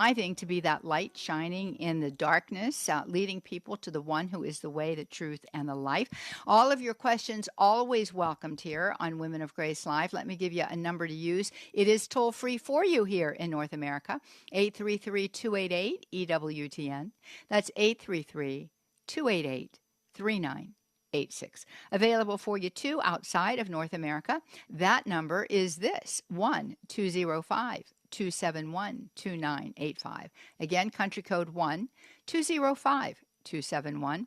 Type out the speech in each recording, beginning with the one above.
I think, to be that light shining in the darkness, leading people to the one who is the way, the truth, and the life. All of your questions always welcomed here on Women of Grace Live. Let me give you a number to use. It is toll free for you here in North America, 833-288-EWTN. That's 833-288-3986. Available for you too outside of North America. That number is this, 1-205-271-2985. Again, country code 1-205-271-2985.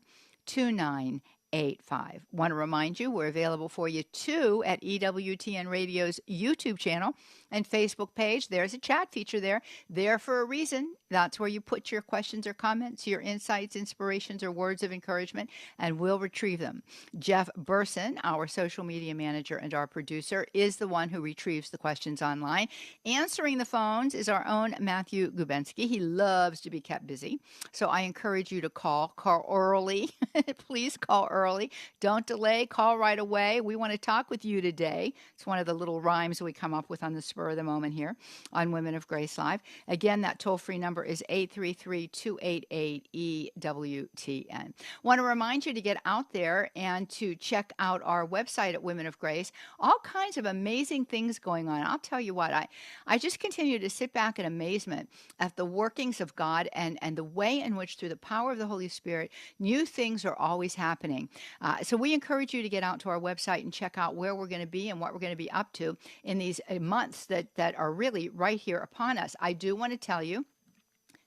Want to remind you, we're available for you too at EWTN Radio's YouTube channel and Facebook page. There's a chat feature there for a reason. That's where you put your questions or comments, your insights, inspirations, or words of encouragement, and we'll retrieve them. Jeff Bunson, our social media manager and our producer, is the one who retrieves the questions online. Answering the phones is our own Matthew Gubensky. He loves to be kept busy, so I encourage you to call early. Please call early. Don't delay. Call right away. We want to talk with you today. It's one of the little rhymes we come up with on the spur of the moment here on Women of Grace Live. Again, that toll-free number is 833-288-EWTN. Want to remind you to get out there and to check out our website at Women of Grace. All kinds of amazing things going on. I'll tell you what, I just continue to sit back in amazement at the workings of God and the way in which, through the power of the Holy Spirit, new things are always happening. So we encourage you to get out to our website and check out where we're going to be and what we're going to be up to in these months that are really right here upon us. I do want to tell you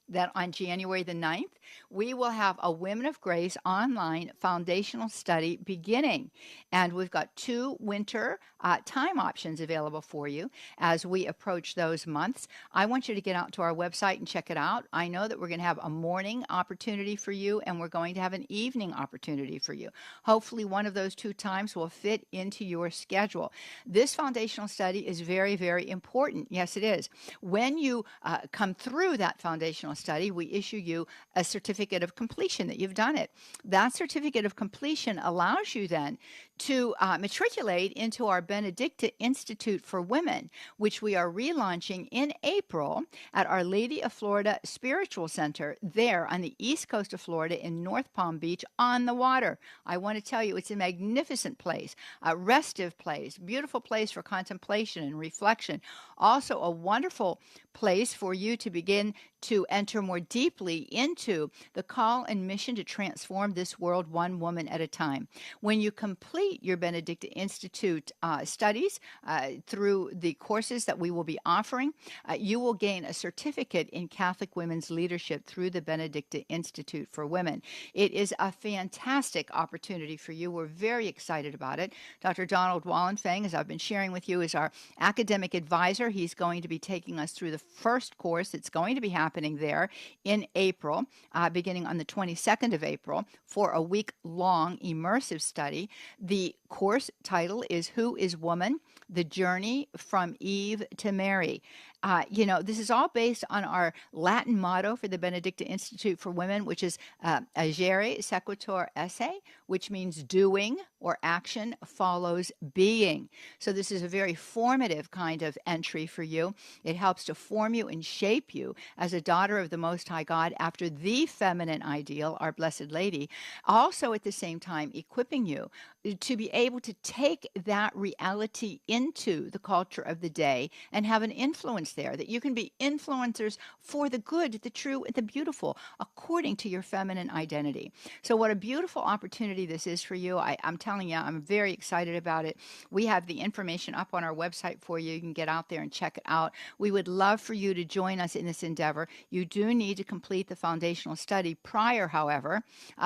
that on January the 9th, we will have a Women of Grace online foundational study beginning. And we've got 2 winter time options available for you as we approach those months. I want you to get out to our website and check it out. I know that we're going to have a morning opportunity for you, and we're going to have an evening opportunity for you. Hopefully one of those 2 times will fit into your schedule. This foundational study is very, very important. Yes, it is. When you come through that foundational study, we issue you a certificate of completion that you've done it. That certificate of completion allows you then to matriculate into our Benedicta Institute for Women, which we are relaunching in April at Our Lady of Florida Spiritual Center there on the east coast of Florida in North Palm Beach on the water. I want to tell you, it's a magnificent place, a restive place, beautiful place for contemplation and reflection. Also a wonderful place for you to begin to enter more deeply into the call and mission to transform this world one woman at a time. When you complete your Benedicta Institute studies through the courses that we will be offering, you will gain a certificate in Catholic women's leadership through the Benedicta Institute for Women. It is a fantastic opportunity for you. We're very excited about it. Dr. Donald Wallenfang, as I've been sharing with you, is our academic advisor. He's going to be taking us through the first course. It's going to be happening there in April, beginning on the 22nd of April, for a week-long immersive study. The course title is Who is Woman? The Journey from Eve to Mary. This is all based on our Latin motto for the Benedicta Institute for Women, which is agere sequitur esse, which means doing or action follows being. So this is a very formative kind of entry for you. It helps to form you and shape you as a daughter of the Most High God after the feminine ideal, our Blessed Lady. Also at the same time, equipping you to be able to take that reality into the culture of the day and have an influence there, that you can be influencers for the good, the true, and the beautiful, according to your feminine identity. So what a beautiful opportunity this is for you. I'm telling you, I'm very excited about it. We have the information up on our website for you. You can get out there and check it out. We would love for you to join us in this endeavor. You do need to complete the foundational study prior, however,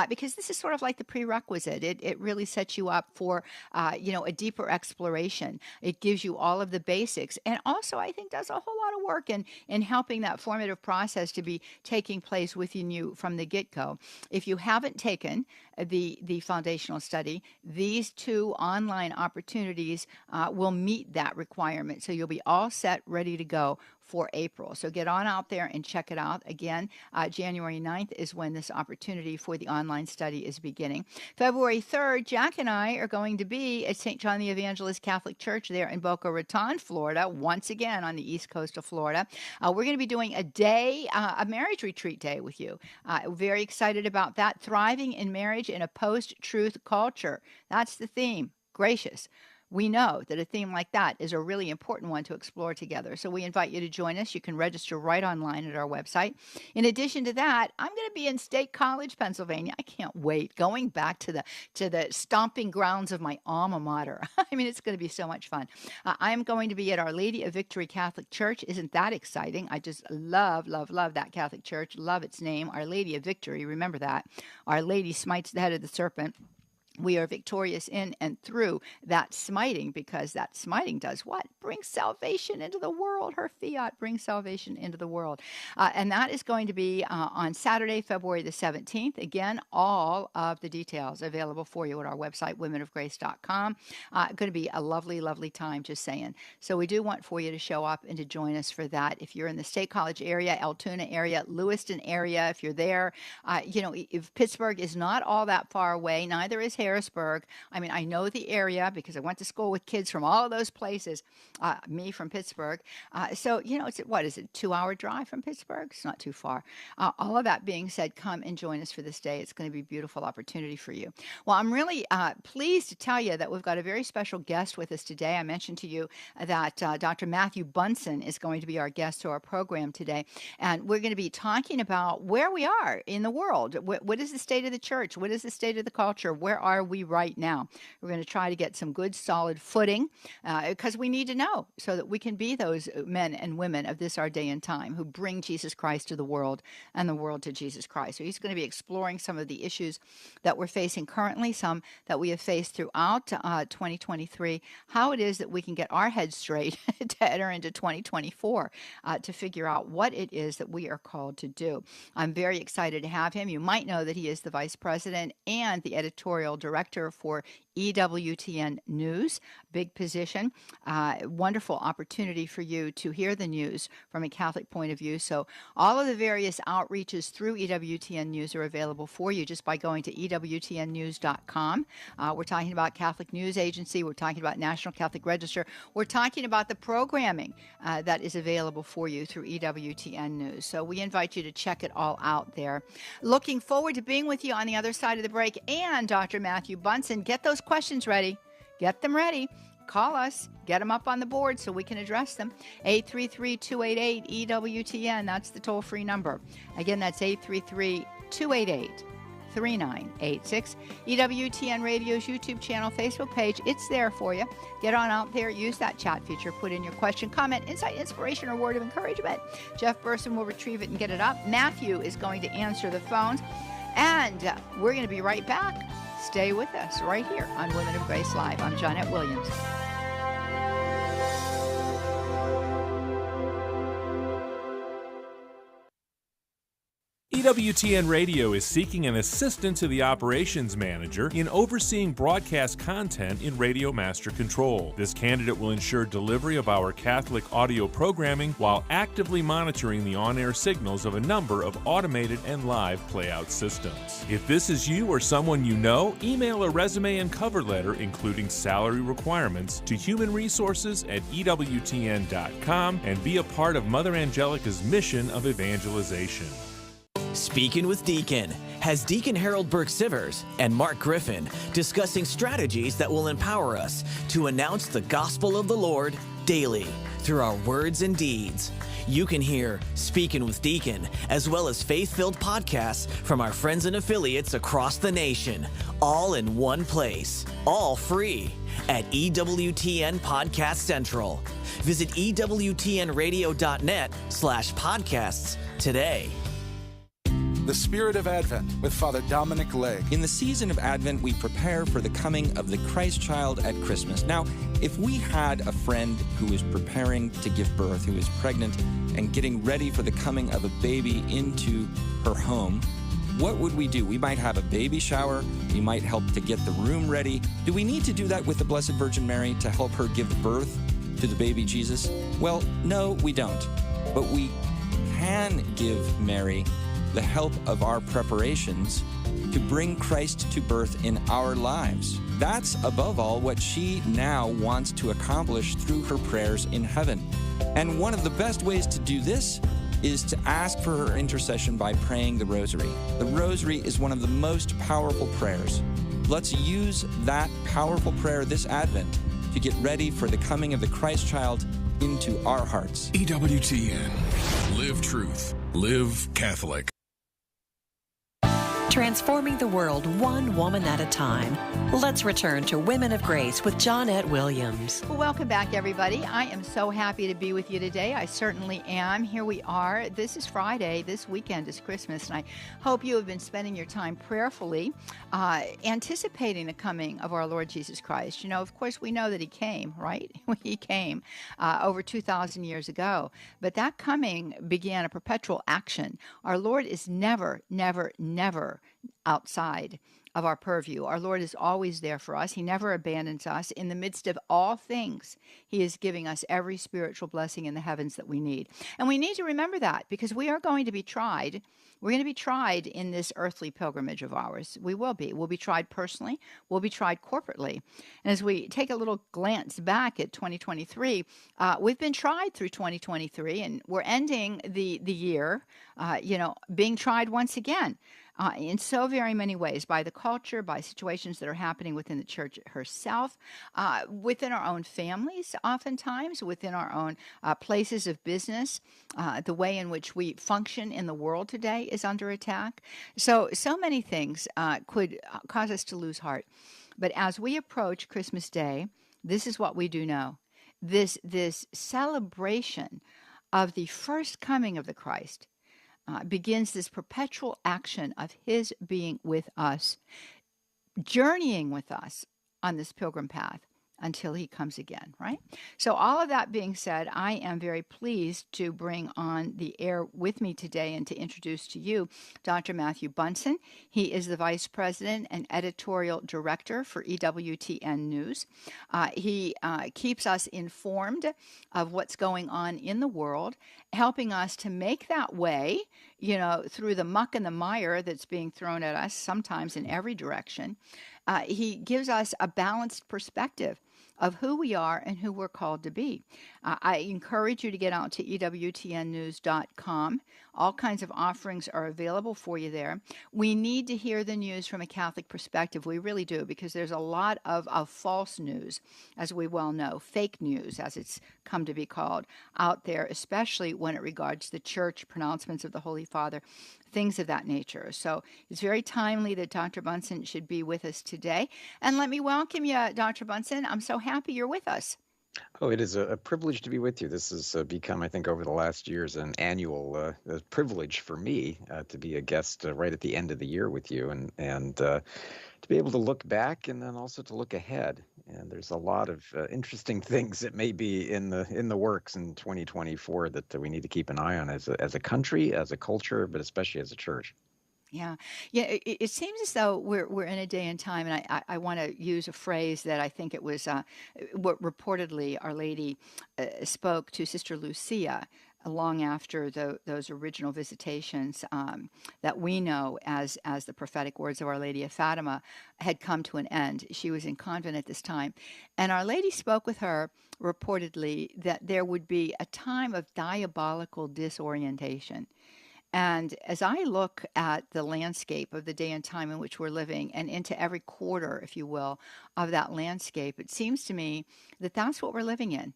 because this is sort of like the prerequisite. It really sets you up for, a deeper exploration. It gives you all of the basics, and also I think does a whole lot of work in helping that formative process to be taking place within you from the get-go. If you haven't taken the foundational study. These 2 online opportunities will meet that requirement. So you'll be all set, ready to go for April. So get on out there and check it out. Again, January 9th is when this opportunity for the online study is beginning. February 3rd, Jack and I are going to be at St. John the Evangelist Catholic Church there in Boca Raton, Florida, once again on the east coast of Florida. We're going to be doing a day, a marriage retreat day with you. Very excited about that. Thriving in marriage in a post-truth culture. That's the theme. Gracious. We know that a theme like that is a really important one to explore together. So we invite you to join us. You can register right online at our website. In addition to that, I'm going to be in State College, Pennsylvania. I can't wait. Going back to the stomping grounds of my alma mater. I mean, it's going to be so much fun. I'm going to be at Our Lady of Victory Catholic Church. Isn't that exciting? I just love that Catholic Church. Love its name, Our Lady of Victory. Remember that. Our Lady smites the head of the serpent. We are victorious in and through that smiting, because that smiting does what? Brings salvation into the world. Her fiat brings salvation into the world. And that is going to be on Saturday, February the 17th. Again, all of the details available for you at our website, womenofgrace.com. Going to be a lovely, lovely time, just saying. So we do want for you to show up and to join us for that. If you're in the State College area, Altoona area, Lewiston area, if you're there, if Pittsburgh is not all that far away, neither is Harrisburg. I mean, I know the area because I went to school with kids from all of those places, me from Pittsburgh. So, it's, what is it, 2-hour drive from Pittsburgh? It's not too far. All of that being said, come and join us for this day. It's going to be a beautiful opportunity for you. Well, I'm really pleased to tell you that we've got a very special guest with us today. I mentioned to you that Dr. Matthew Bunson is going to be our guest to our program today. And we're going to be talking about where we are in the world. What is the state of the church? What is the state of the culture? Where are we right now? We're going to try to get some good, solid footing because we need to know so that we can be those men and women of this our day and time who bring Jesus Christ to the world and the world to Jesus Christ. So he's going to be exploring some of the issues that we're facing currently, some that we have faced throughout 2023, how it is that we can get our heads straight to enter into 2024 to figure out what it is that we are called to do. I'm very excited to have him. You might know that he is the vice president and the editorial director for EWTN News, big position, wonderful opportunity for you to hear the news from a Catholic point of view. So all of the various outreaches through EWTN News are available for you just by going to EWTNnews.com. We're talking about Catholic News Agency. We're talking about National Catholic Register. We're talking about the programming that is available for you through EWTN News. So we invite you to check it all out there. Looking forward to being with you on the other side of the break. And Dr. Matthew Bunson, get those questions ready. Get them ready. Call us. Get them up on the board so we can address them. 833-288-EWTN. That's the toll-free number. Again, that's 833-288-3986. EWTN Radio's YouTube channel, Facebook page. It's there for you. Get on out there. Use that chat feature. Put in your question, comment, insight, inspiration, or word of encouragement. Jeff Burson will retrieve it and get it up. Matthew is going to answer the phones. And we're going to be right back. Stay with us right here on Women of Grace Live. I'm Johnnette Williams. EWTN Radio is seeking an assistant to the operations manager in overseeing broadcast content in Radio Master Control. This candidate will ensure delivery of our Catholic audio programming while actively monitoring the on-air signals of a number of automated and live playout systems. If this is you or someone you know, email a resume and cover letter including salary requirements to humanresources@EWTN.com and be a part of Mother Angelica's mission of evangelization. Speaking with Deacon has Deacon Harold Burke-Sivers and Mark Griffin discussing strategies that will empower us to announce the gospel of the Lord daily through our words and deeds. You can hear Speaking with Deacon as well as faith-filled podcasts from our friends and affiliates across the nation, all in one place, all free at EWTN Podcast Central. Visit EWTNradio.net/podcasts today. The Spirit of Advent with Father Dominic Legg. In the season of Advent, we prepare for the coming of the Christ child at Christmas. Now, if we had a friend who is preparing to give birth, who is pregnant and getting ready for the coming of a baby into her home, what would we do? We might have a baby shower. We might help to get the room ready. Do we need to do that with the Blessed Virgin Mary to help her give birth to the baby Jesus? Well, no, we don't. But we can give Mary the help of our preparations to bring Christ to birth in our lives. That's above all what she now wants to accomplish through her prayers in heaven. And one of the best ways to do this is to ask for her intercession by praying the Rosary. The Rosary is one of the most powerful prayers. Let's use that powerful prayer this Advent to get ready for the coming of the Christ child into our hearts. EWTN. Live truth. Live Catholic. Transforming the world one woman at a time. Let's return to Women of Grace with Johnnette Williams. Well, welcome back, everybody. I am so happy to be with you today. I certainly am. Here we are. This is Friday. This weekend is Christmas, and I hope you have been spending your time prayerfully, anticipating the coming of our Lord Jesus Christ. You know, of course, we know that he came, right? He came over 2,000 years ago, but that coming began a perpetual action. Our Lord is never, never, never outside of our purview. Our Lord is always there for us. He never abandons us. In the midst of all things, he is giving us every spiritual blessing in the heavens that we need. And we need to remember that because we are going to be tried. We're going to be tried in this earthly pilgrimage of ours. We will be. We'll be tried personally. We'll be tried corporately. And as we take a little glance back at 2023, we've been tried through 2023, and we're ending the year, being tried once again. In so very many ways, by the culture, by situations that are happening within the church herself, within our own families, oftentimes, within our own places of business. The way in which we function in the world today is under attack. So many things could cause us to lose heart. But as we approach Christmas Day, this is what we do know. This celebration of the first coming of the Christ begins this perpetual action of his being with us, journeying with us on this pilgrim path until he comes again, right? So all of that being said, I am very pleased to bring on the air with me today and to introduce to you Dr. Matthew Bunson. He is the Vice President and Editorial Director for EWTN News. He keeps us informed of what's going on in the world, helping us to make that way, through the muck and the mire that's being thrown at us, sometimes in every direction. He gives us a balanced perspective of who we are and who we're called to be. I encourage you to get out to EWTNnews.com. All kinds of offerings are available for you there. We need to hear the news from a Catholic perspective. We really do, because there's a lot of false news, as we well know, fake news, as it's come to be called, out there, especially when it regards the church, pronouncements of the Holy Father, things of that nature. So it's very timely that Dr. Bunson should be with us today. And let me welcome you, Dr. Bunson. I'm so happy you're with us. Oh, it is a privilege to be with you. This has become, I think, over the last years, an annual privilege for me to be a guest right at the end of the year with you, and to be able to look back and then also to look ahead. And there's a lot of interesting things that may be in the works in 2024 that we need to keep an eye on as a country, as a culture, but especially as a church. Yeah. It seems as though we're in a day and time, and I want to use a phrase that I think it was what reportedly Our Lady spoke to Sister Lucia long after those original visitations that we know as the prophetic words of Our Lady of Fatima had come to an end. She was in convent at this time, and Our Lady spoke with her reportedly that there would be a time of diabolical disorientation. And as I look at the landscape of the day and time in which we're living, and into every quarter, if you will, of that landscape, it seems to me that that's what we're living in.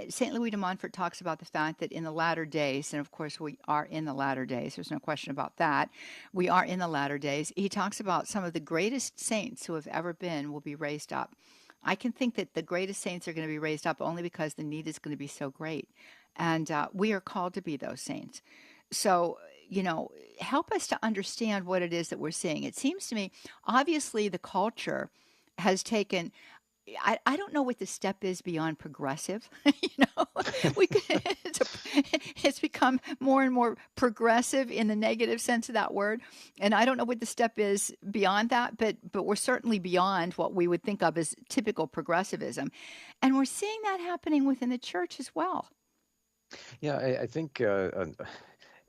St. Louis de Montfort talks about the fact that in the latter days, and of course we are in the latter days, there's no question about that, we are in the latter days. He talks about some of the greatest saints who have ever been will be raised up. I can think that the greatest saints are going to be raised up only because the need is going to be so great. And we are called to be those saints. So, help us to understand what it is that we're seeing. It seems to me, obviously, the culture has taken, I don't know what the step is beyond progressive. You know, we could, it's become more and more progressive in the negative sense of that word, and I don't know what the step is beyond that. But we're certainly beyond what we would think of as typical progressivism, and we're seeing that happening within the church as well. Yeah, I think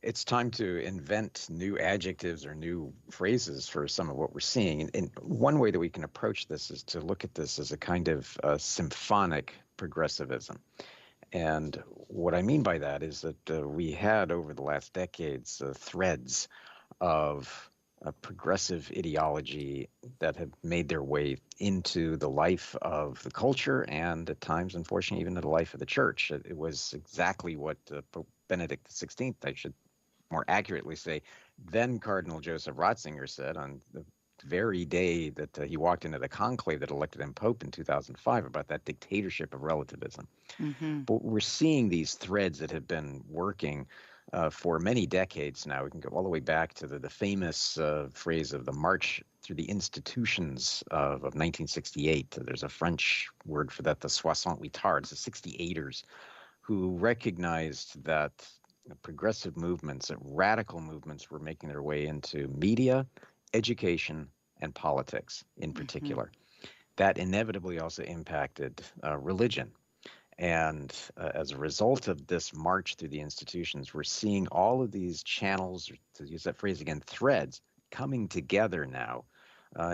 it's time to invent new adjectives or new phrases for some of what we're seeing. And one way that we can approach this is to look at this as a kind of symphonic progressivism. And what I mean by that is that we had over the last decades threads of progressive ideology that have made their way into the life of the culture and at times, unfortunately, even to the life of the church. It was exactly what Pope Benedict XVI, I should more accurately say, then Cardinal Joseph Ratzinger said on the very day that he walked into the conclave that elected him Pope in 2005 about that dictatorship of relativism. Mm-hmm. But we're seeing these threads that have been working for many decades now. We can go all the way back to the famous phrase of the March through the Institutions of 1968. There's a French word for that, the 68tards, the 68ers, who recognized that progressive movements, that radical movements were making their way into media, education, and politics in particular. Mm-hmm. That inevitably also impacted religion. And as a result of this march through the institutions, we're seeing all of these channels, to use that phrase again, threads, coming together now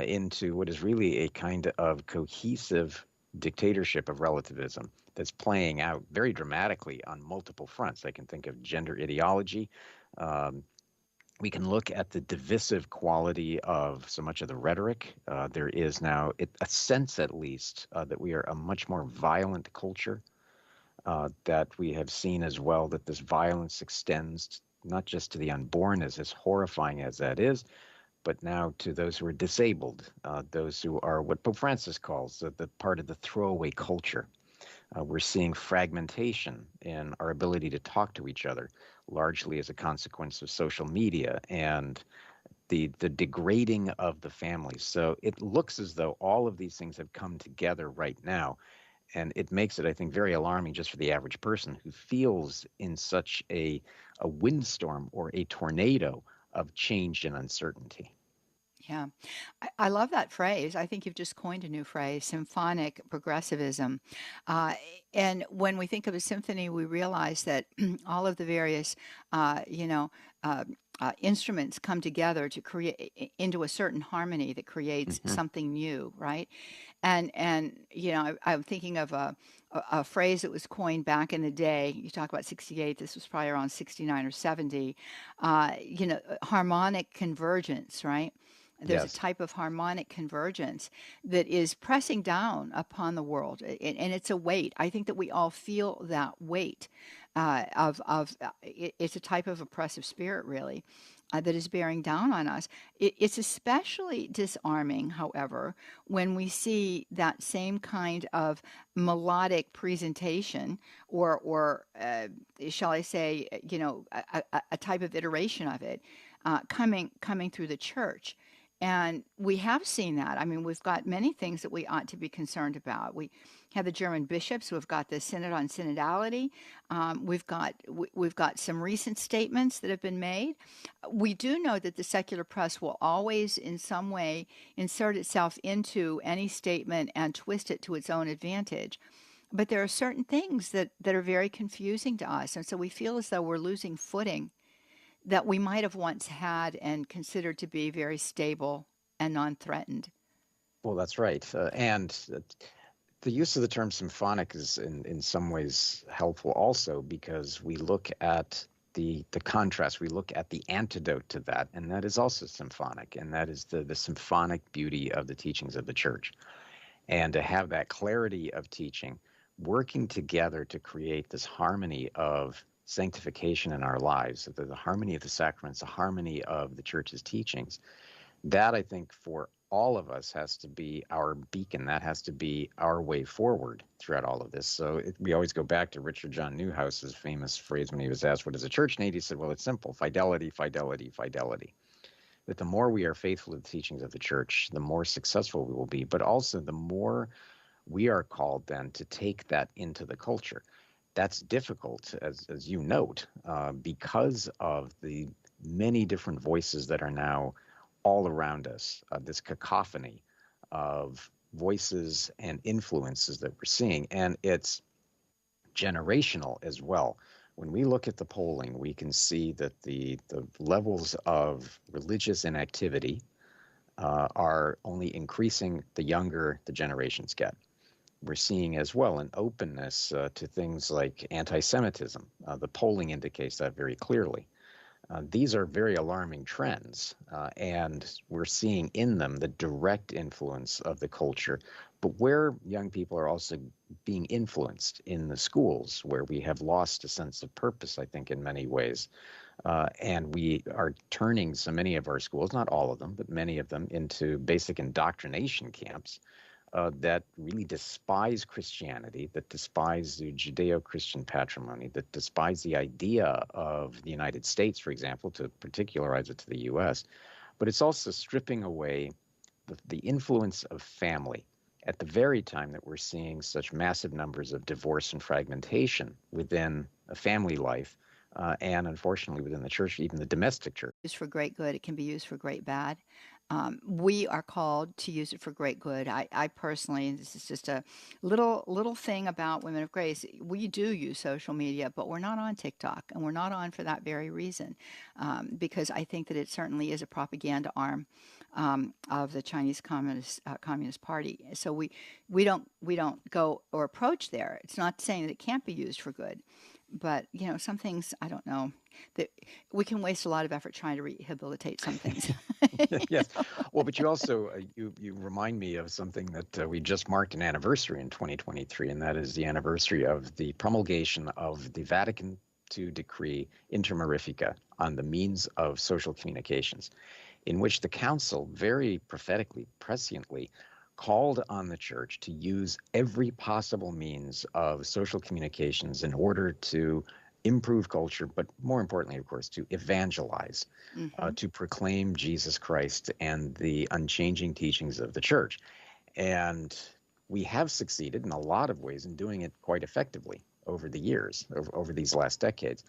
into what is really a kind of cohesive dictatorship of relativism that's playing out very dramatically on multiple fronts. I can think of gender ideology. We can look at the divisive quality of so much of the rhetoric. There is now a sense, at least, that we are a much more violent culture, that we have seen as well that this violence extends not just to the unborn, as horrifying as that is, but now to those who are disabled, those who are what Pope Francis calls the part of the throwaway culture. We're seeing fragmentation in our ability to talk to each other, largely as a consequence of social media and the degrading of the family. So it looks as though all of these things have come together right now. And it makes it, I think, very alarming just for the average person who feels in such a windstorm or a tornado of change and uncertainty. Yeah, I love that phrase. I think you've just coined a new phrase, symphonic progressivism. And when we think of a symphony, we realize that all of the various, instruments come together to create into a certain harmony that creates something new, right? And I'm thinking of a phrase that was coined back in the day. You talk about 68. This was probably around 69 or 70. Harmonic convergence, right? There's a type of harmonic convergence that is pressing down upon the world, and it's a weight. I think that we all feel that weight it's a type of oppressive spirit, really, that is bearing down on us. It's especially disarming, however, when we see that same kind of melodic presentation, or shall I say, a type of iteration of it coming through the church. And we have seen that. I mean, we've got many things that we ought to be concerned about. We have the German bishops who have got the Synod on Synodality. We've got some recent statements that have been made. We do know that the secular press will always, in some way, insert itself into any statement and twist it to its own advantage. But there are certain things that are very confusing to us, and so we feel as though we're losing footing that we might have once had and considered to be very stable and non-threatened. Well, that's right. And the use of the term symphonic is in some ways helpful also, because we look at the contrast, we look at the antidote to that, and that is also symphonic, and that is the symphonic beauty of the teachings of the church. And to have that clarity of teaching, working together to create this harmony of sanctification in our lives, the harmony of the sacraments, the harmony of the church's teachings, that I think for all of us has to be our beacon. That has to be our way forward throughout all of this. So we always go back to Richard John Newhouse's famous phrase when he was asked, what does a church need? He said, well, it's simple: fidelity, fidelity, fidelity. That the more we are faithful to the teachings of the church, the more successful we will be, but also the more we are called then to take that into the culture. That's difficult, as you note, because of the many different voices that are now all around us, this cacophony of voices and influences that we're seeing. And it's generational as well. When we look at the polling, we can see that the levels of religious inactivity are only increasing the younger the generations get. We're seeing as well an openness to things like anti-Semitism. The polling indicates that very clearly. These are very alarming trends, and we're seeing in them the direct influence of the culture, but where young people are also being influenced in the schools, where we have lost a sense of purpose, I think, in many ways. And we are turning so many of our schools, not all of them, but many of them, into basic indoctrination camps that really despise Christianity, that despise the Judeo-Christian patrimony, that despise the idea of the United States, for example, to particularize it to the U.S. But it's also stripping away the influence of family at the very time that we're seeing such massive numbers of divorce and fragmentation within a family life, and unfortunately within the church, even the domestic church. Used for great good, it can be used for great bad. We are called to use it for great good. I personally, and this is just a little thing about Women of Grace, we do use social media, but we're not on TikTok, and we're not on for that very reason, because I think that it certainly is a propaganda arm of the Chinese Communist Party. So we don't go or approach there. It's not saying that it can't be used for good. But, some things, I don't know, that we can waste a lot of effort trying to rehabilitate some things. Yes. Well, but you also, you remind me of something that we just marked an anniversary in 2023, and that is the anniversary of the promulgation of the Vatican II decree Inter Mirifica on the means of social communications, in which the council very prophetically, presciently, called on the church to use every possible means of social communications in order to improve culture, but more importantly, of course, to evangelize, to proclaim Jesus Christ and the unchanging teachings of the church. And we have succeeded in a lot of ways in doing it quite effectively over the years, over these last decades.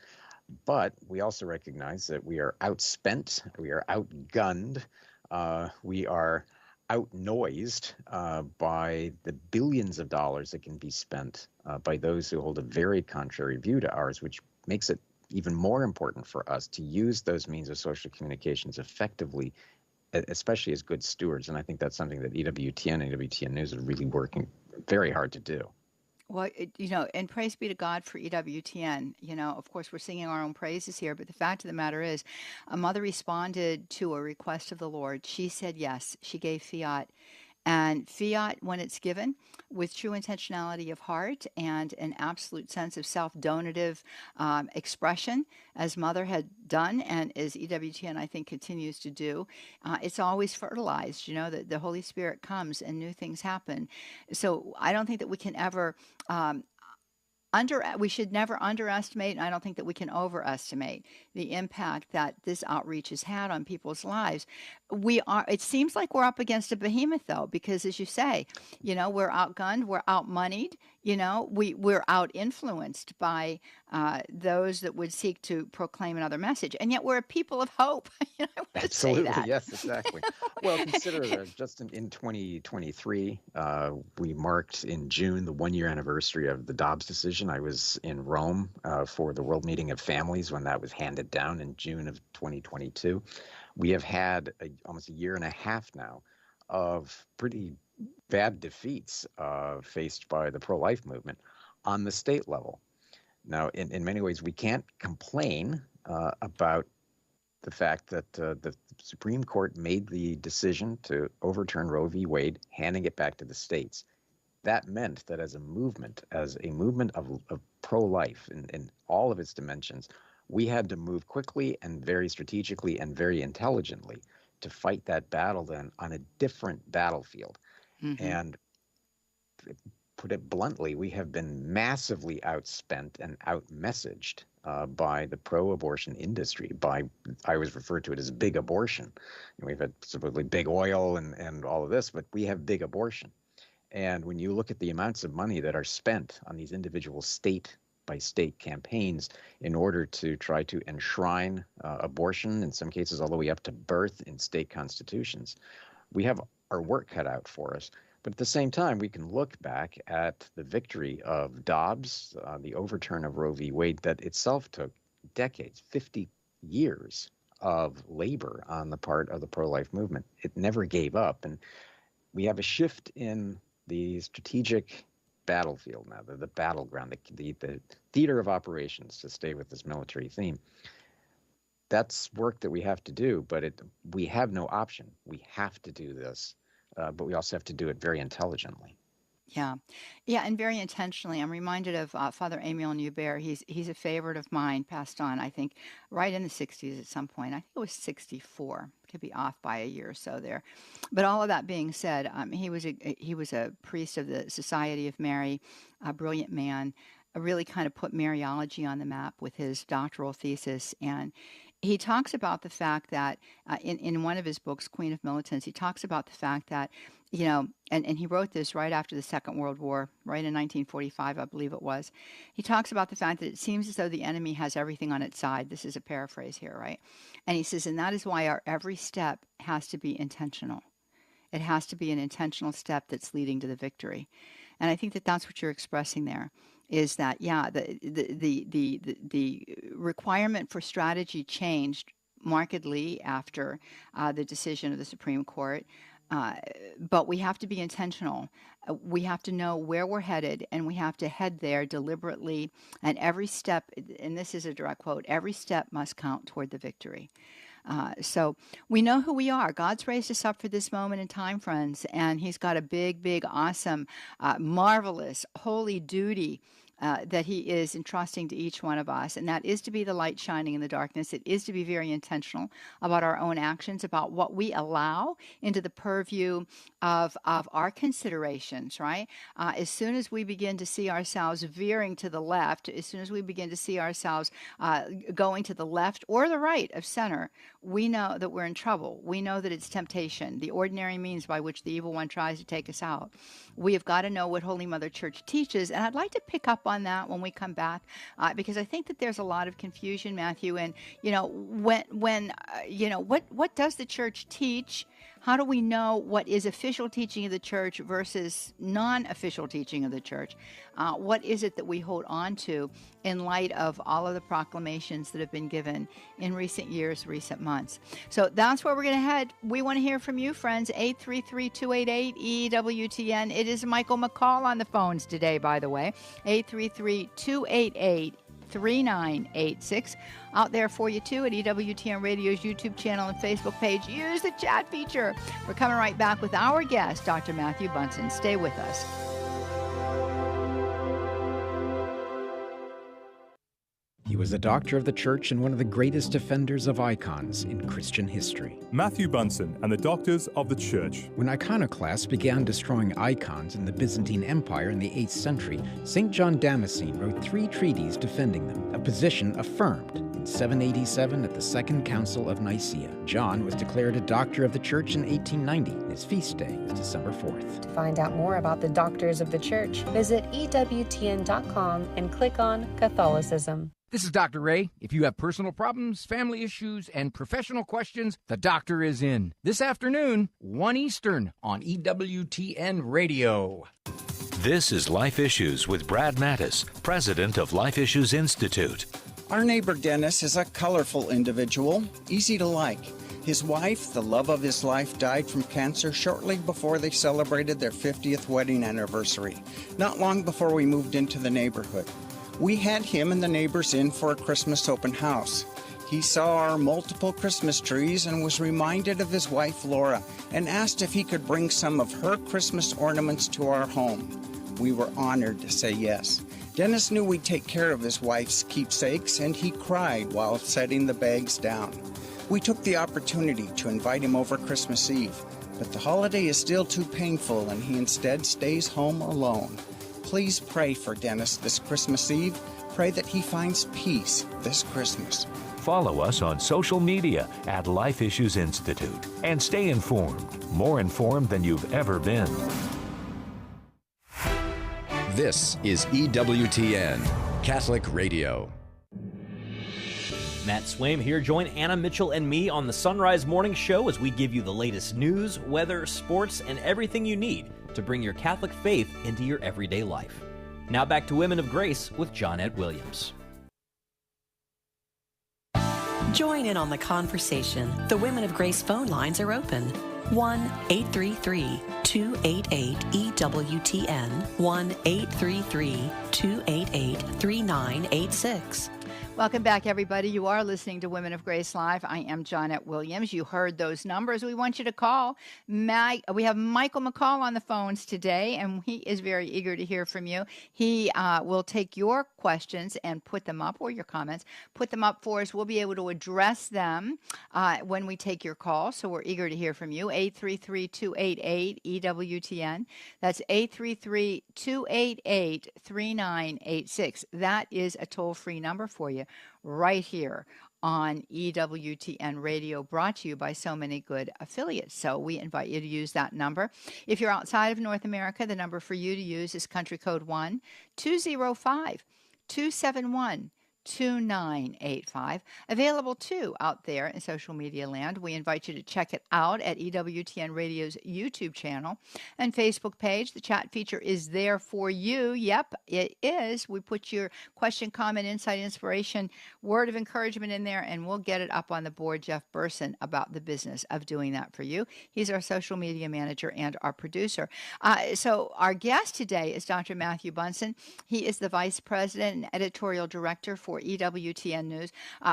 But we also recognize that we are outspent, we are outgunned, we are outnoised by the billions of dollars that can be spent by those who hold a very contrary view to ours, which makes it even more important for us to use those means of social communications effectively, especially as good stewards. And I think that's something that EWTN and EWTN News are really working very hard to do. Well, and praise be to God for EWTN. Of course, we're singing our own praises here, but the fact of the matter is, a mother responded to a request of the Lord. She said yes. She gave fiat. And fiat, when it's given with true intentionality of heart and an absolute sense of self-donative expression, as Mother had done and as EWTN, I think, continues to do, it's always fertilized. The Holy Spirit comes and new things happen. So I don't think that we can ever we should never underestimate, and I don't think that we can overestimate the impact that this outreach has had on people's lives. It seems like we're up against a behemoth, though, because as you say, we're outgunned, we're outmoneyed, we're out-influenced by those that would seek to proclaim another message. And yet we're a people of hope. I want to Absolutely. say that. Yes, exactly. Well, consider that just in 2023, we marked in June the one-year anniversary of the Dobbs decision. I was in Rome for the World Meeting of Families when that was handed down in June of 2022. We have had almost a year and a half now of pretty bad defeats faced by the pro-life movement on the state level. Now, in many ways, we can't complain about the fact that the Supreme Court made the decision to overturn Roe v. Wade, handing it back to the states. That meant that as a movement of pro-life in all of its dimensions, we had to move quickly and very strategically and very intelligently to fight that battle then on a different battlefield. Mm-hmm. And put it bluntly, we have been massively outspent and outmessaged by the pro-abortion industry. I always refer to it as big abortion. We've had supposedly big oil and all of this, but we have big abortion. And when you look at the amounts of money that are spent on these individual state-by-state campaigns in order to try to enshrine abortion, in some cases all the way up to birth in state constitutions, we have our work cut out for us. But at the same time, we can look back at the victory of Dobbs, the overturn of Roe v. Wade, that itself took decades, 50 years of labor on the part of the pro-life movement. It never gave up. And we have a shift in the strategic battlefield now, the battleground, the theater of operations, to stay with this military theme. That's work that we have to do, but we have no option. We have to do this, but we also have to do it very intelligently. Yeah, and very intentionally. I'm reminded of Father Emile Newbear. He's a favorite of mine, passed on, I think, right in the 60s at some point. I think it was 64. Could be off by a year or so there. But all of that being said, he was a priest of the Society of Mary, a brilliant man, really kind of put Mariology on the map with his doctoral thesis. And he talks about the fact that in one of his books, Queen of Militants, he talks about the fact that, and he wrote this right after the Second World War, right in 1945, I believe it was. He talks about the fact that it seems as though the enemy has everything on its side. This is a paraphrase here, right? And he says, and that is why our every step has to be intentional. It has to be an intentional step that's leading to the victory. And I think that that's what you're expressing there. Is that, the requirement for strategy changed markedly after the decision of the Supreme Court, but we have to be intentional. We have to know where we're headed, and we have to head there deliberately, and every step, and this is a direct quote, every step must count toward the victory. So we know who we are. God's raised us up for this moment in time, friends, and he's got a big, big, awesome, marvelous, holy duty that he is entrusting to each one of us, and that is to be the light shining in the darkness. It is to be very intentional about our own actions, about what we allow into the purview of our considerations, right? As soon as we begin to see ourselves veering to the left, as soon as we begin to see ourselves going to the left or the right of center, we know that we're in trouble. We know that it's temptation, the ordinary means by which the evil one tries to take us out. We have got to know what Holy Mother Church teaches, and I'd like to pick up on that when we come back, because I think that there's a lot of confusion, Matthew, and what does the church teach? How do we know what is official teaching of the church versus non-official teaching of the church? What is it that we hold on to in light of all of the proclamations that have been given in recent years, recent months? So that's where we're going to head. We want to hear from you, friends. 833-288-EWTN. It is Michael McCall on the phones today, by the way. 833-288-3986. Out there for you, too, at EWTN Radio's YouTube channel and Facebook page. Use the chat feature. We're coming right back with our guest, Dr. Matthew Bunson. Stay with us. He was a doctor of the church and one of the greatest defenders of icons in Christian history. Matthew Bunson and the Doctors of the Church. When iconoclasts began destroying icons in the Byzantine Empire in the 8th century, St. John Damascene wrote 3 treatises defending them, a position affirmed in 787 at the Second Council of Nicaea. John was declared a doctor of the church in 1890. His feast day is December 4th. To find out more about the Doctors of the Church, visit EWTN.com and click on Catholicism. This is Dr. Ray. If you have personal problems, family issues, and professional questions, the doctor is in. This afternoon, 1 Eastern on EWTN Radio. This is Life Issues with Brad Mattis, president of Life Issues Institute. Our neighbor Dennis is a colorful individual, easy to like. His wife, the love of his life, died from cancer shortly before they celebrated their 50th wedding anniversary, not long before we moved into the neighborhood. We had him and the neighbors in for a Christmas open house. He saw our multiple Christmas trees and was reminded of his wife Laura and asked if he could bring some of her Christmas ornaments to our home. We were honored to say yes. Dennis knew we'd take care of his wife's keepsakes, and he cried while setting the bags down. We took the opportunity to invite him over Christmas Eve, but the holiday is still too painful and he instead stays home alone. Please pray for Dennis this Christmas Eve. Pray that he finds peace this Christmas. Follow us on social media at Life Issues Institute and stay informed, more informed than you've ever been. This is EWTN, Catholic Radio. Matt Swaim here. Join Anna Mitchell and me on the Sunrise Morning Show as we give you the latest news, weather, sports, and everything you need to bring your Catholic faith into your everyday life. Now back to Women of Grace with Johnnette Williams. Join in on the conversation. The Women of Grace phone lines are open. 1-833-288-EWTN, 1-833-288-3986. Welcome back, everybody. You are listening to Women of Grace Live. I am Johnnette Williams. You heard those numbers. We want you to call. We have Michael McCall on the phones today, and he is very eager to hear from you. He will take your questions and put them up, or your comments. Put them up for us. We'll be able to address them when we take your call, so we're eager to hear from you. 833-288-EWTN. That's 833-288-3986. That is a toll-free number for you, right here on EWTN Radio, brought to you by so many good affiliates. So we invite you to use that number. If you're outside of North America, the number for you to use is country code 1-205-271-2985. Available too out there in social media land. We invite you to check it out at EWTN Radio's YouTube channel and Facebook page. The chat feature is there for you. Yep, it is. We put your question, comment, insight, inspiration, word of encouragement in there, and we'll get it up on the board. Jeff Burson about the business of doing that for you. He's our social media manager and our producer. So our guest today is Dr. Matthew Bunson. He is the Vice President and Editorial Director for EWTN News.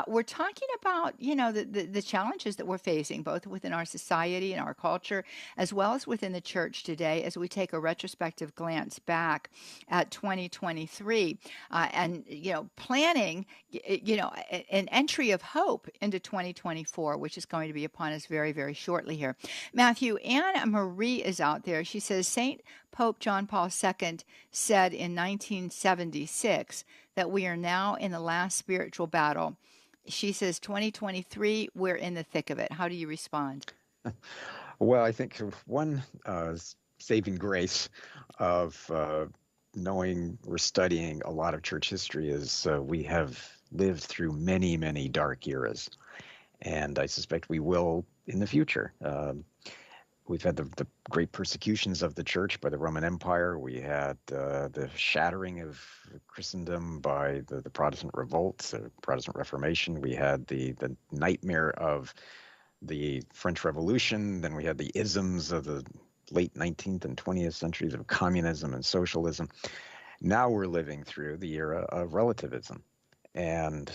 We're talking about, the challenges that we're facing, both within our society and our culture, as well as within the church today, as we take a retrospective glance back at 2023 and, planning, an entry of hope into 2024, which is going to be upon us very, very shortly here. Matthew, Anna Marie is out there. She says, St. Pope John Paul II said in 1976 that we are now in the last spiritual battle. She says 2023, we're in the thick of it. How do you respond? Well, I think one saving grace of knowing we're studying a lot of church history is we have lived through many, many dark eras, and I suspect we will in the future. We've had the great persecutions of the church by the Roman Empire. We had the shattering of Christendom by the Protestant revolt, the Protestant Reformation. We had the nightmare of the French Revolution. Then we had the isms of the late 19th and 20th centuries of communism and socialism. Now we're living through the era of relativism. And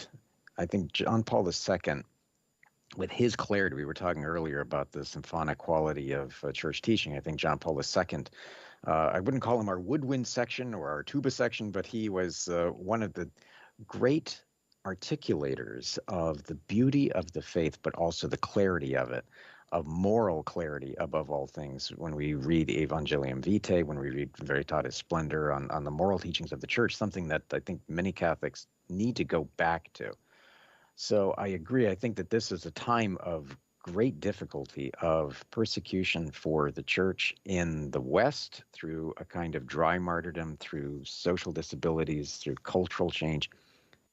I think John Paul II, with his clarity, we were talking earlier about the symphonic quality of church teaching. I think John Paul II, I wouldn't call him our woodwind section or our tuba section, but he was one of the great articulators of the beauty of the faith, but also the clarity of it, of moral clarity above all things. When we read Evangelium Vitae, when we read Veritatis Splendor on the moral teachings of the church, something that I think many Catholics need to go back to. So I agree. I think that this is a time of great difficulty, of persecution for the church in the West through a kind of dry martyrdom, through social disabilities, through cultural change.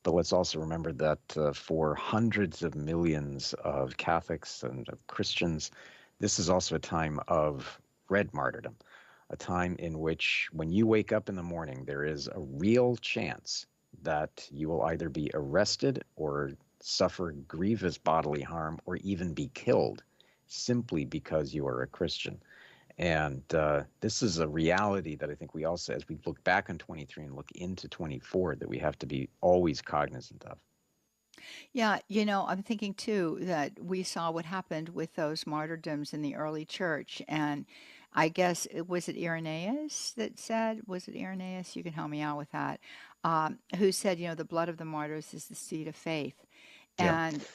But let's also remember that for hundreds of millions of Catholics and of Christians, this is also a time of red martyrdom, a time in which when you wake up in the morning, there is a real chance that you will either be arrested or suffer grievous bodily harm or even be killed simply because you are a Christian. And this is a reality that I think we also, as we look back on 23 and look into 24, that we have to be always cognizant of. Yeah, I'm thinking too that we saw what happened with those martyrdoms in the early church. And I guess, was it Irenaeus that said, you can help me out with that, who said, the blood of the martyrs is the seed of faith. Yeah. And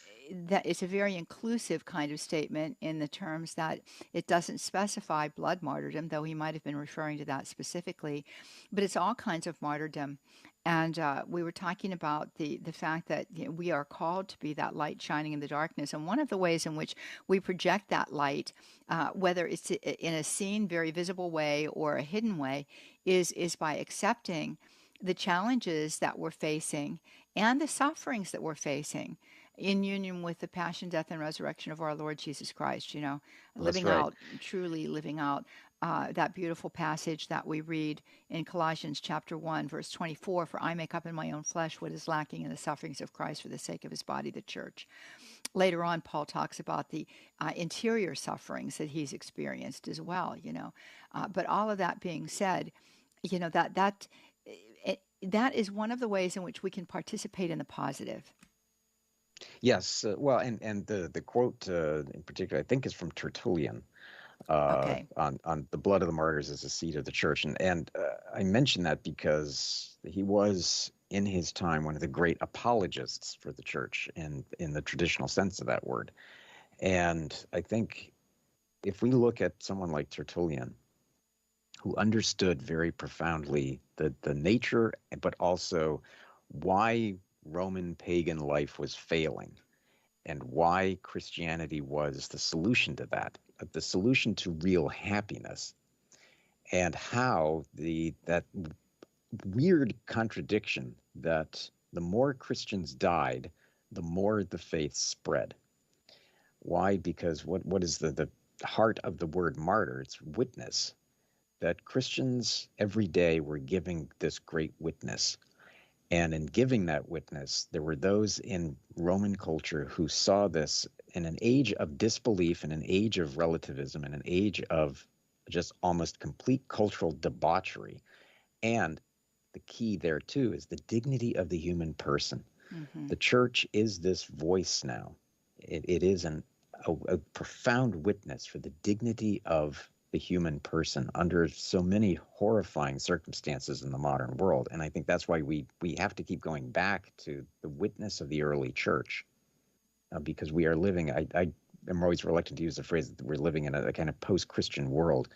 that it's a very inclusive kind of statement in the terms that it doesn't specify blood martyrdom, though he might have been referring to that specifically, but it's all kinds of martyrdom. And we were talking about the fact that we are called to be that light shining in the darkness. And one of the ways in which we project that light, whether it's in a seen, very visible way or a hidden way, is by accepting the challenges that we're facing and the sufferings that we're facing in union with the passion, death, and resurrection of our Lord Jesus Christ, truly living out that beautiful passage that we read in Colossians chapter 1, verse 24, "For I make up in my own flesh what is lacking in the sufferings of Christ for the sake of his body, the church." Later on, Paul talks about the interior sufferings that he's experienced as well, But all of that being said, that is one of the ways in which we can participate in the positive. Yes. Well, and the quote in particular, I think, is from Tertullian. On the blood of the martyrs as a seed of the church. And I mention that because he was, in his time, one of the great apologists for the church in the traditional sense of that word. And I think if we look at someone like Tertullian, who understood very profoundly the nature, but also why Roman pagan life was failing and why Christianity was the solution to that, the solution to real happiness, and how that weird contradiction that the more Christians died, the more the faith spread. Why? Because what is the heart of the word martyr? It's witness. That Christians every day were giving this great witness. And in giving that witness, there were those in Roman culture who saw this in an age of disbelief, in an age of relativism, in an age of just almost complete cultural debauchery. And the key there, too, is the dignity of the human person. Mm-hmm. The church is this voice now. It is a profound witness for the dignity of the human person under so many horrifying circumstances in the modern world. And I think that's why we have to keep going back to the witness of the early church, because we are living, I am always reluctant to use the phrase that we're living in a kind of post-Christian world,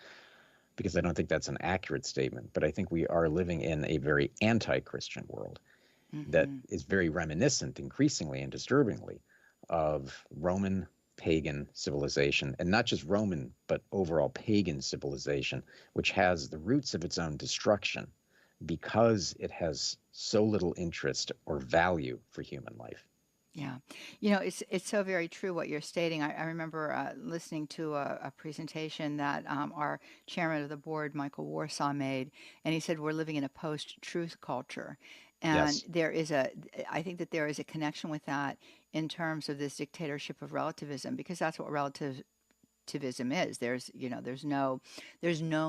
because I don't think that's an accurate statement. But I think we are living in a very anti-Christian world that is very reminiscent, increasingly and disturbingly, of Roman pagan civilization, and not just Roman, but overall pagan civilization, which has the roots of its own destruction because it has so little interest or value for human life. Yeah. It's so very true what you're stating. I remember listening to a presentation that our chairman of the board, Michael Warsaw, made, and he said we're living in a post-truth culture. And yes, I think that there is a connection with that in terms of this dictatorship of relativism, because that's what relativism is. There's no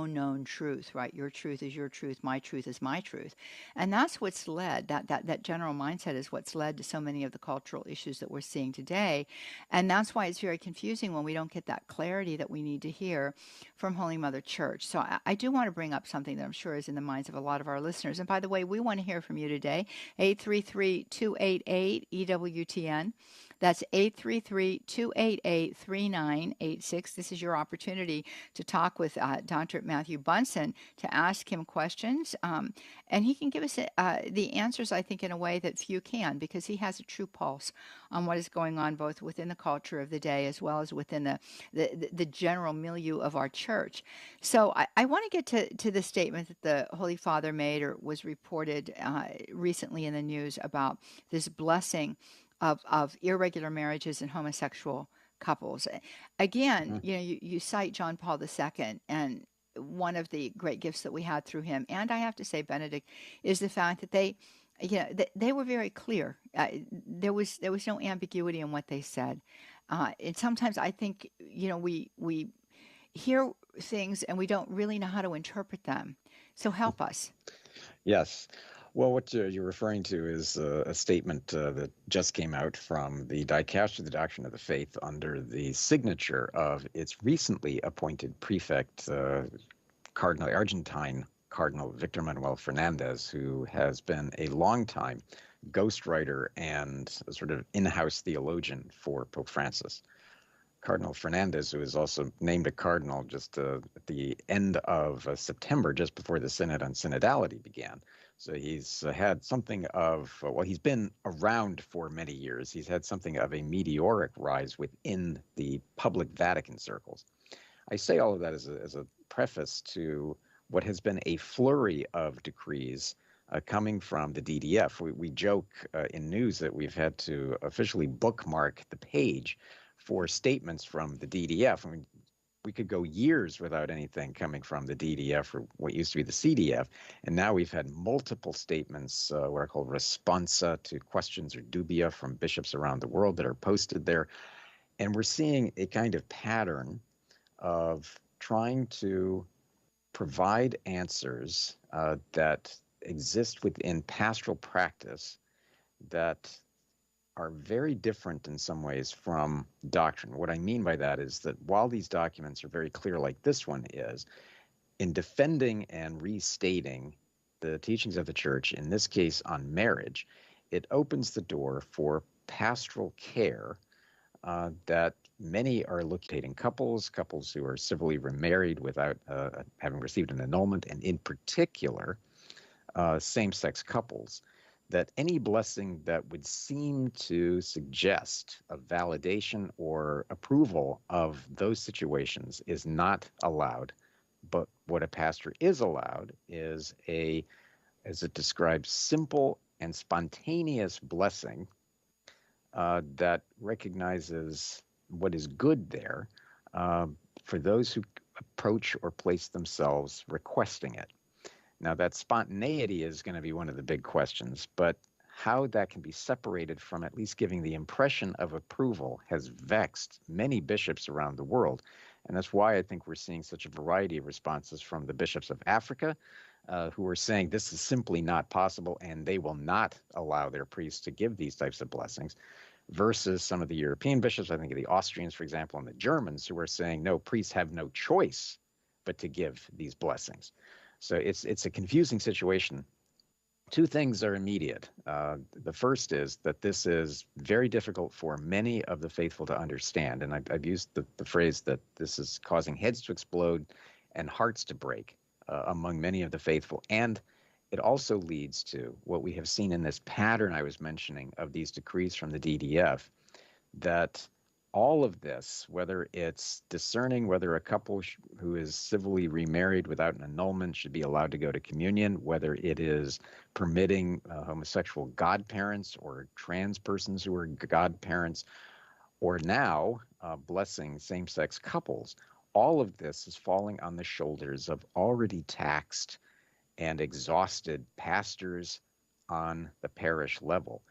known truth, right? Your truth is your truth. My truth is my truth. And that's what's led, that general mindset is what's led to so many of the cultural issues that we're seeing today. And that's why it's very confusing when we don't get that clarity that we need to hear from Holy Mother Church. So I do want to bring up something that I'm sure is in the minds of a lot of our listeners. And by the way, we want to hear from you today. 833-288-EWTN. That's 833-288-3986. This is your opportunity to talk with Dr. Matthew Bunson, to ask him questions. And he can give us the answers, I think, in a way that few can, because he has a true pulse on what is going on both within the culture of the day as well as within the general milieu of our church. So I want to get to the statement that the Holy Father made, or was reported recently in the news, about this blessing of irregular marriages and homosexual couples. Again, you cite John Paul II, and one of the great gifts that we had through him, and I have to say Benedict, is the fact that they were very clear. There was no ambiguity in what they said. And sometimes I think we hear things and we don't really know how to interpret them. So help us. Yes. Well, what you're referring to is a statement that just came out from the Dicastery of the Doctrine of the Faith under the signature of its recently appointed prefect, Argentine Cardinal Victor Manuel Fernandez, who has been a longtime ghostwriter and a sort of in-house theologian for Pope Francis. Cardinal Fernandez, who is also named a cardinal just at the end of September, just before the Synod on Synodality began, So he's had something of, well, he's been around for many years. He's had something of a meteoric rise within the public Vatican circles. I say all of that as a preface to what has been a flurry of decrees coming from the DDF. We joke in news that we've had to officially bookmark the page for statements from the DDF. I mean, we could go years without anything coming from the DDF or what used to be the CDF. And now we've had multiple statements, what are called responsa to questions or dubia from bishops around the world that are posted there. And we're seeing a kind of pattern of trying to provide answers that exist within pastoral practice that are very different in some ways from doctrine. What I mean by that is that while these documents are very clear, like this one is, in defending and restating the teachings of the church, in this case on marriage, it opens the door for pastoral care that many are locating couples who are civilly remarried without having received an annulment, and in particular, same-sex couples, that any blessing that would seem to suggest a validation or approval of those situations is not allowed. But what a pastor is allowed is as it describes, simple and spontaneous blessing that recognizes what is good there for those who approach or place themselves requesting it. Now, that spontaneity is going to be one of the big questions, but how that can be separated from at least giving the impression of approval has vexed many bishops around the world. And that's why I think we're seeing such a variety of responses from the bishops of Africa, who are saying this is simply not possible and they will not allow their priests to give these types of blessings, versus some of the European bishops, I think of the Austrians, for example, and the Germans, who are saying, no, priests have no choice but to give these blessings. So it's a confusing situation. Two things are immediate. The first is that this is very difficult for many of the faithful to understand. And I've used the phrase that this is causing heads to explode and hearts to break among many of the faithful. And it also leads to what we have seen in this pattern I was mentioning of these decrees from the DDF, that all of this, whether it's discerning whether a couple who is civilly remarried without an annulment should be allowed to go to communion, whether it is permitting homosexual godparents or trans persons who are godparents, or now blessing same-sex couples, all of this is falling on the shoulders of already taxed and exhausted pastors on the parish level.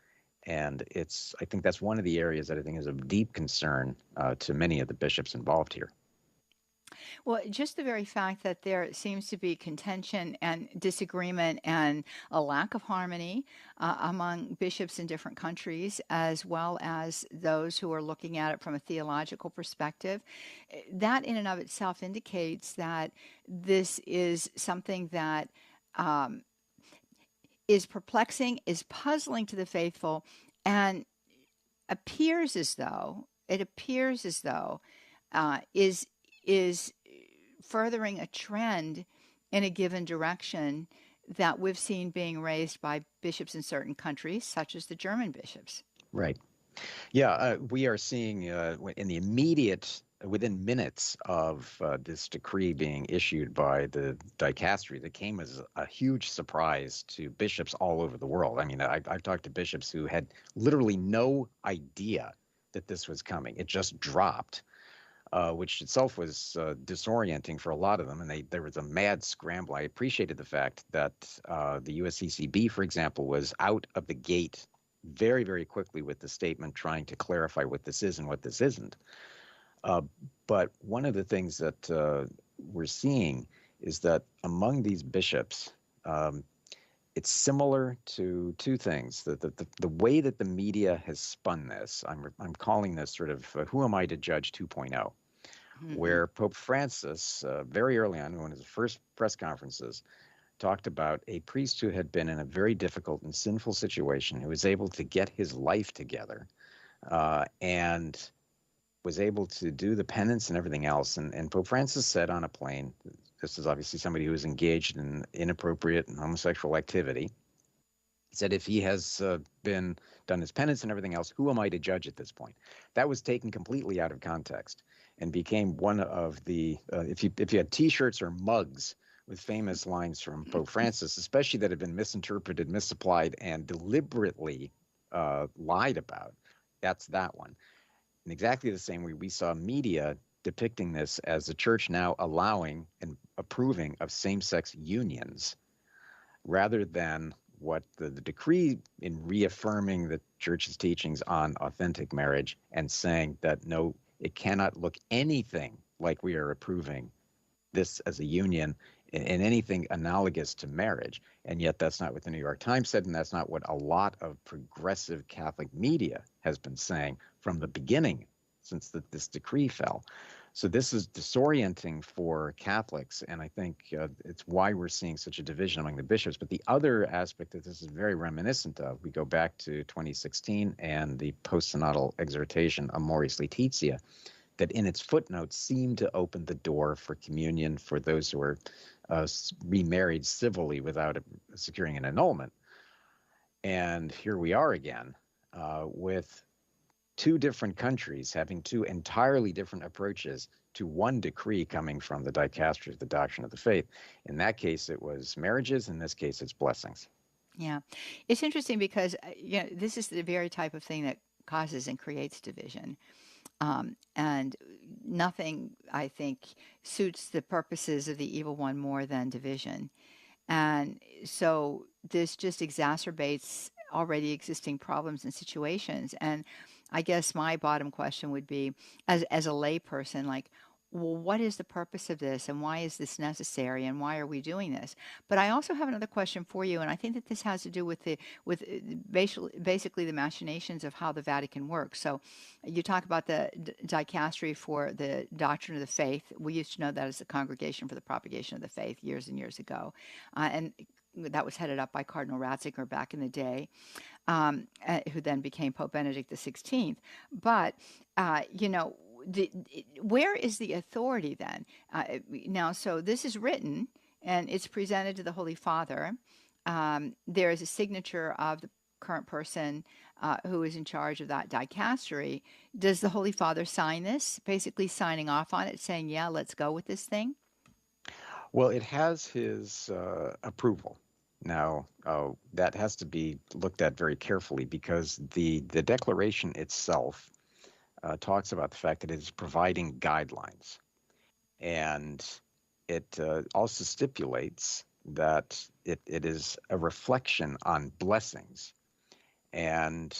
And I think that's one of the areas that I think is of deep concern to many of the bishops involved here. Well, just the very fact that there seems to be contention and disagreement and a lack of harmony among bishops in different countries, as well as those who are looking at it from a theological perspective, that in and of itself indicates that this is something that is perplexing, is puzzling to the faithful, and appears as though is furthering a trend in a given direction that we've seen being raised by bishops in certain countries, such as the German bishops. Right. Yeah, we are seeing in the immediate, within minutes of this decree being issued by the dicastery, that came as a huge surprise to bishops all over the world. I mean, I've talked to bishops who had literally no idea that this was coming. It just dropped, which itself was disorienting for a lot of them, and there was a mad scramble. I appreciated the fact that the USCCB, for example, was out of the gate very, very quickly with the statement trying to clarify what this is and what this isn't. But one of the things that we're seeing is that among these bishops, it's similar to two things. The way that the media has spun this, I'm calling this sort of who am I to judge 2.0, mm-hmm. where Pope Francis, very early on, in one of his first press conferences, talked about a priest who had been in a very difficult and sinful situation, who was able to get his life together and was able to do the penance and everything else. And Pope Francis said on a plane, this is obviously somebody who is engaged in inappropriate and homosexual activity. He said, if he has done his penance and everything else, who am I to judge at this point? That was taken completely out of context and became one of the, if you had T-shirts or mugs with famous lines from Pope Francis, especially that have been misinterpreted, misapplied, and deliberately lied about, that's that one. In exactly the same way, we saw media depicting this as the church now allowing and approving of same-sex unions rather than what the decree in reaffirming the church's teachings on authentic marriage and saying that no, it cannot look anything like we are approving this as a union in anything analogous to marriage. And yet that's not what the New York Times said, and that's not what a lot of progressive Catholic media has been saying from the beginning since this decree fell. So this is disorienting for Catholics, and I think it's why we're seeing such a division among the bishops. But the other aspect that this is very reminiscent of, we go back to 2016 and the post-synodal exhortation Amoris Laetitia, that in its footnotes seemed to open the door for communion for those who are remarried civilly without securing an annulment. And here we are again with two different countries having two entirely different approaches to one decree coming from the dicastery of the doctrine of the faith. In that case, it was marriages. In this case, it's blessings. Yeah. It's interesting because this is the very type of thing that causes and creates division. And nothing, I think, suits the purposes of the evil one more than division. And so this just exacerbates already existing problems and situations. And I guess my bottom question would be, as a layperson, like, well, what is the purpose of this, and why is this necessary, and why are we doing this? But I also have another question for you, and I think that this has to do with basically the machinations of how the Vatican works. So you talk about the dicastery for the doctrine of the faith. We used to know that as the Congregation for the Propagation of the Faith years and years ago, and that was headed up by Cardinal Ratzinger back in the day, who then became Pope Benedict XVI. But, where is the authority then? Now, so this is written and it's presented to the Holy Father. There is a signature of the current person who is in charge of that dicastery. Does the Holy Father sign this, basically signing off on it, saying, yeah, let's go with this thing? Well, it has his approval. Now, that has to be looked at very carefully because the declaration itself talks about the fact that it is providing guidelines. And it also stipulates that it is a reflection on blessings. And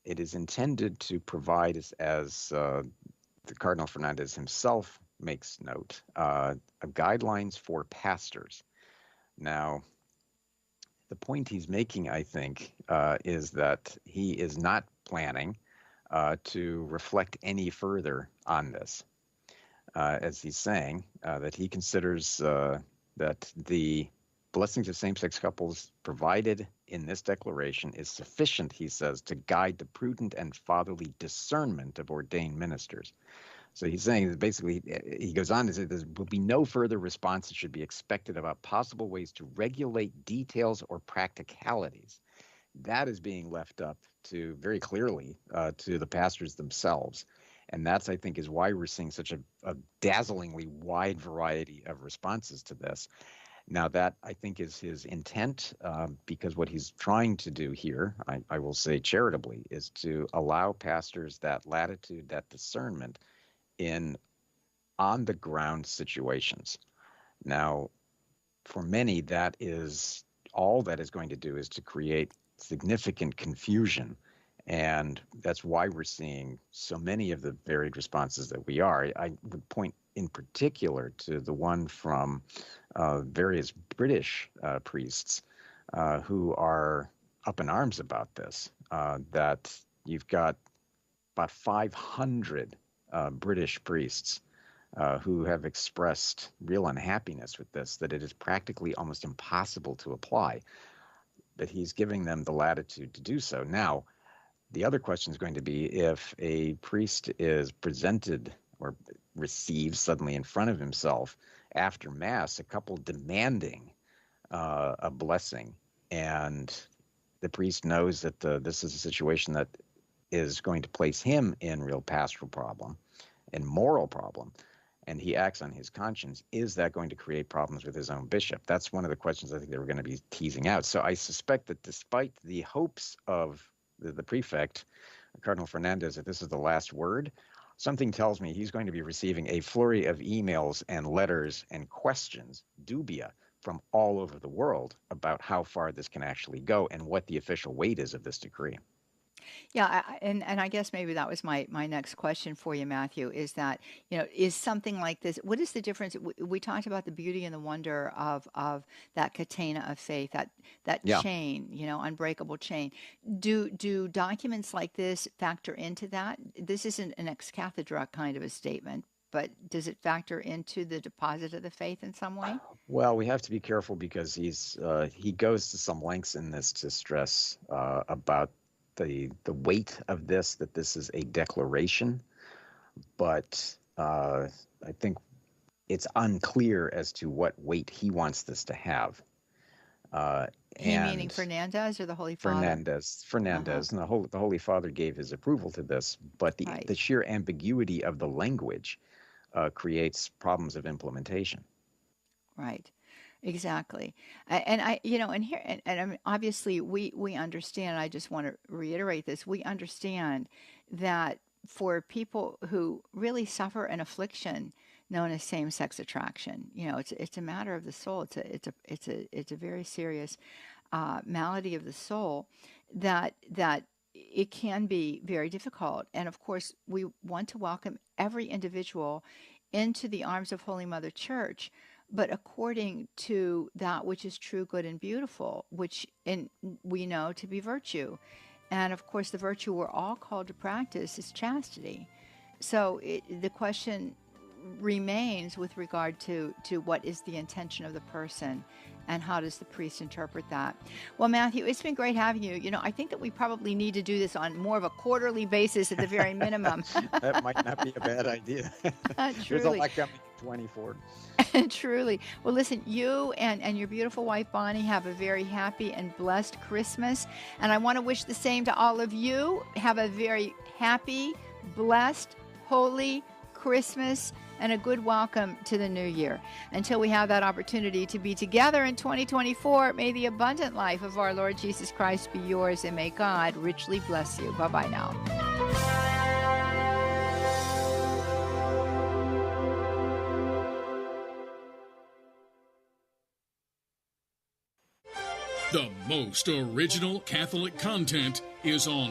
it is intended to provide, as the Cardinal Fernandez himself makes note, guidelines for pastors. Now, the point he's making, I think, is that he is not planning to reflect any further on this, as he's saying that he considers that the blessings of same-sex couples provided in this declaration is sufficient, he says, to guide the prudent and fatherly discernment of ordained ministers. So he's saying that basically, he goes on to say there will be no further response that should be expected about possible ways to regulate details or practicalities. That is being left up to very clearly to the pastors themselves. And that's, I think, is why we're seeing such a dazzlingly wide variety of responses to this. Now, that, I think, is his intent, because what he's trying to do here, I will say charitably, is to allow pastors that latitude, that discernment in on-the-ground situations. Now, for many, that is all that is going to do is to create significant confusion. And that's why we're seeing so many of the varied responses that we are. I would point in particular to the one from various British priests who are up in arms about this, that you've got about 500 British priests who have expressed real unhappiness with this, that it is practically almost impossible to apply, but he's giving them the latitude to do so. Now, the other question is going to be if a priest is presented or receives suddenly in front of himself after Mass, a couple demanding a blessing, and the priest knows that this is a situation that is going to place him in real pastoral problem and moral problem, and he acts on his conscience. Is that going to create problems with his own bishop? That's one of the questions I think they were going to be teasing out. So I suspect that despite the hopes of the prefect, Cardinal Fernandez, that this is the last word, something tells me he's going to be receiving a flurry of emails and letters and questions, dubia, from all over the world about how far this can actually go and what the official weight is of this decree. Yeah, and I guess maybe that was my next question for you, Matthew, is that, is something like this, what is the difference? We talked about the beauty and the wonder of that catena of faith, that chain, unbreakable chain. Do documents like this factor into that? This isn't an ex cathedra kind of a statement, but does it factor into the deposit of the faith in some way? Well, we have to be careful because he goes to some lengths in this to stress about the weight of this, that this is a declaration, but I think it's unclear as to what weight he wants this to have. He meaning Fernandez or the Holy Father? Fernandez, and the Holy Father gave his approval to this, but the sheer ambiguity of the language creates problems of implementation. Right. Exactly. And I mean, obviously we understand, I just want to reiterate this, we understand that for people who really suffer an affliction known as same-sex attraction, it's a matter of the soul. It's a very serious malady of the soul that it can be very difficult. And of course, we want to welcome every individual into the arms of Holy Mother Church, but according to that which is true, good, and beautiful, which we know to be virtue. And of course, the virtue we're all called to practice is chastity. So the question remains with regard to what is the intention of the person and how does the priest interpret that. Well, Matthew, it's been great having you. I think that we probably need to do this on more of a quarterly basis at the very minimum. That might not be a bad idea. There's a lot coming in 24. Truly. Well, listen, you and your beautiful wife, Bonnie, have a very happy and blessed Christmas. And I want to wish the same to all of you. Have a very happy, blessed, holy Christmas and a good welcome to the new year. Until we have that opportunity to be together in 2024, may the abundant life of our Lord Jesus Christ be yours, and may God richly bless you. Bye-bye now. The most original Catholic content is on